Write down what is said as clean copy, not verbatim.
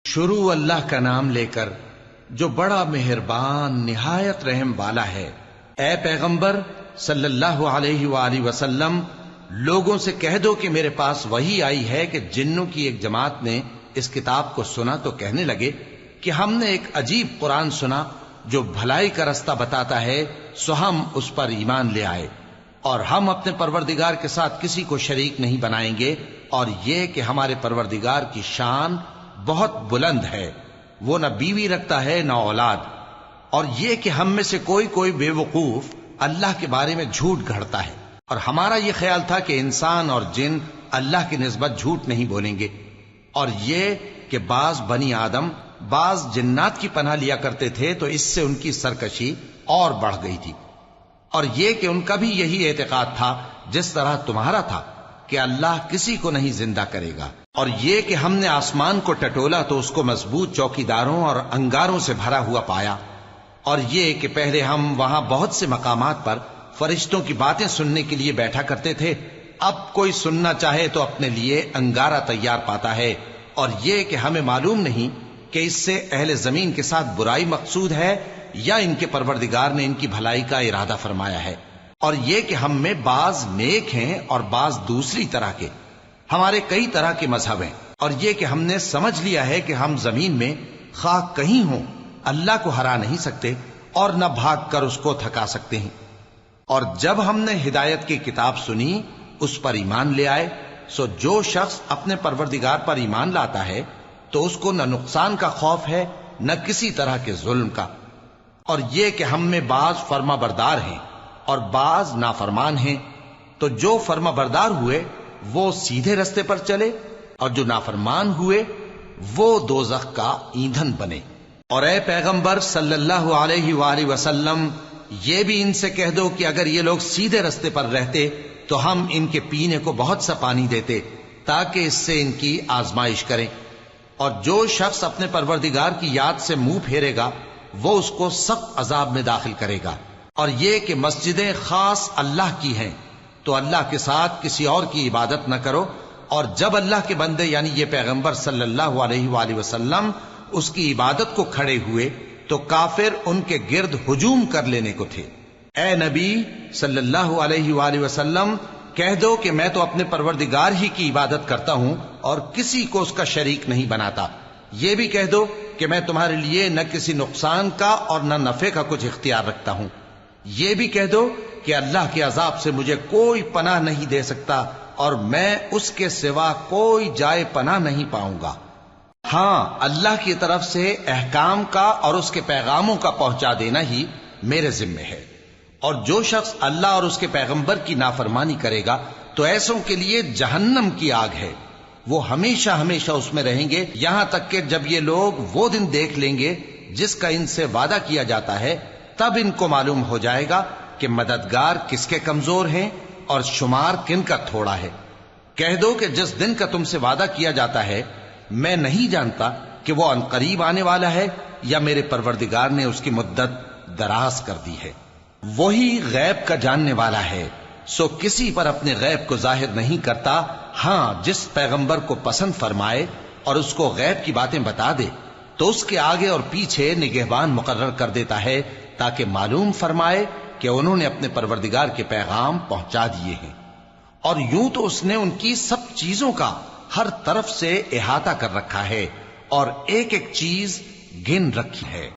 شروع اللہ کا نام لے کر جو بڑا مہربان نہایت رحم والا ہے۔ اے پیغمبر صلی اللہ علیہ وآلہ وسلم، لوگوں سے کہہ دو کہ میرے پاس وحی آئی ہے کہ جنوں کی ایک جماعت نے اس کتاب کو سنا تو کہنے لگے کہ ہم نے ایک عجیب قرآن سنا جو بھلائی کا رستہ بتاتا ہے، سو ہم اس پر ایمان لے آئے، اور ہم اپنے پروردگار کے ساتھ کسی کو شریک نہیں بنائیں گے، اور یہ کہ ہمارے پروردگار کی شان بہت بلند ہے، وہ نہ بیوی رکھتا ہے نہ اولاد، اور یہ کہ ہم میں سے کوئی بے وقوف اللہ کے بارے میں جھوٹ گھڑتا ہے، اور ہمارا یہ خیال تھا کہ انسان اور جن اللہ کی نسبت جھوٹ نہیں بولیں گے، اور یہ کہ بعض بنی آدم بعض جنات کی پناہ لیا کرتے تھے تو اس سے ان کی سرکشی اور بڑھ گئی تھی، اور یہ کہ ان کا بھی یہی اعتقاد تھا جس طرح تمہارا تھا کہ اللہ کسی کو نہیں زندہ کرے گا، اور یہ کہ ہم نے آسمان کو ٹٹولا تو اس کو مضبوط چوکیداروں اور انگاروں سے بھرا ہوا پایا، اور یہ کہ پہلے ہم وہاں بہت سے مقامات پر فرشتوں کی باتیں سننے کے لیے بیٹھا کرتے تھے، اب کوئی سننا چاہے تو اپنے لیے انگارہ تیار پاتا ہے، اور یہ کہ ہمیں معلوم نہیں کہ اس سے اہل زمین کے ساتھ برائی مقصود ہے یا ان کے پروردگار نے ان کی بھلائی کا ارادہ فرمایا ہے، اور یہ کہ ہم میں بعض نیک ہیں اور بعض دوسری طرح کے، ہمارے کئی طرح کے مذہب ہیں، اور یہ کہ ہم نے سمجھ لیا ہے کہ ہم زمین میں خواہ کہیں ہوں اللہ کو ہرا نہیں سکتے اور نہ بھاگ کر اس کو تھکا سکتے ہیں، اور جب ہم نے ہدایت کی کتاب سنی اس پر ایمان لے آئے، سو جو شخص اپنے پروردگار پر ایمان لاتا ہے تو اس کو نہ نقصان کا خوف ہے نہ کسی طرح کے ظلم کا، اور یہ کہ ہم میں بعض فرما بردار ہیں اور بعض نافرمان ہیں، تو جو فرما بردار ہوئے وہ سیدھے رستے پر چلے، اور جو نافرمان ہوئے وہ دوزخ کا ایندھن بنے۔ اور اے پیغمبر صلی اللہ علیہ وآلہ وسلم، یہ بھی ان سے کہہ دو کہ اگر یہ لوگ سیدھے رستے پر رہتے تو ہم ان کے پینے کو بہت سا پانی دیتے تاکہ اس سے ان کی آزمائش کریں، اور جو شخص اپنے پروردگار کی یاد سے منہ پھیرے گا وہ اس کو سخت عذاب میں داخل کرے گا، اور یہ کہ مسجدیں خاص اللہ کی ہیں تو اللہ کے ساتھ کسی اور کی عبادت نہ کرو، اور جب اللہ کے بندے یعنی یہ پیغمبر صلی اللہ علیہ وآلہ وسلم اس کی عبادت کو کھڑے ہوئے تو کافر ان کے گرد ہجوم کر لینے کو تھے۔ اے نبی صلی اللہ علیہ وآلہ وسلم، کہہ دو کہ میں تو اپنے پروردگار ہی کی عبادت کرتا ہوں اور کسی کو اس کا شریک نہیں بناتا، یہ بھی کہہ دو کہ میں تمہارے لیے نہ کسی نقصان کا اور نہ نفع کا کچھ اختیار رکھتا ہوں، یہ بھی کہہ دو کہ اللہ کے عذاب سے مجھے کوئی پناہ نہیں دے سکتا اور میں اس کے سوا کوئی جائے پناہ نہیں پاؤں گا، ہاں اللہ کی طرف سے احکام کا اور اس کے پیغاموں کا پہنچا دینا ہی میرے ذمہ ہے، اور جو شخص اللہ اور اس کے پیغمبر کی نافرمانی کرے گا تو ایسوں کے لیے جہنم کی آگ ہے، وہ ہمیشہ ہمیشہ اس میں رہیں گے، یہاں تک کہ جب یہ لوگ وہ دن دیکھ لیں گے جس کا ان سے وعدہ کیا جاتا ہے، تب ان کو معلوم ہو جائے گا کہ مددگار کس کے کمزور ہیں اور شمار کن کا تھوڑا ہے۔ کہہ دو کہ جس دن کا تم سے وعدہ کیا جاتا ہے میں نہیں جانتا کہ وہ عنقریب آنے والا ہے یا میرے پروردگار نے اس کی مدت دراز کر دی ہے، وہی غیب کا جاننے والا ہے، سو کسی پر اپنے غیب کو ظاہر نہیں کرتا، ہاں جس پیغمبر کو پسند فرمائے اور اس کو غیب کی باتیں بتا دے تو اس کے آگے اور پیچھے نگہبان مقرر کر دیتا ہے تاکہ معلوم فرمائے کہ انہوں نے اپنے پروردگار کے پیغام پہنچا دیے ہیں، اور یوں تو اس نے ان کی سب چیزوں کا ہر طرف سے احاطہ کر رکھا ہے اور ایک ایک چیز گن رکھی ہے۔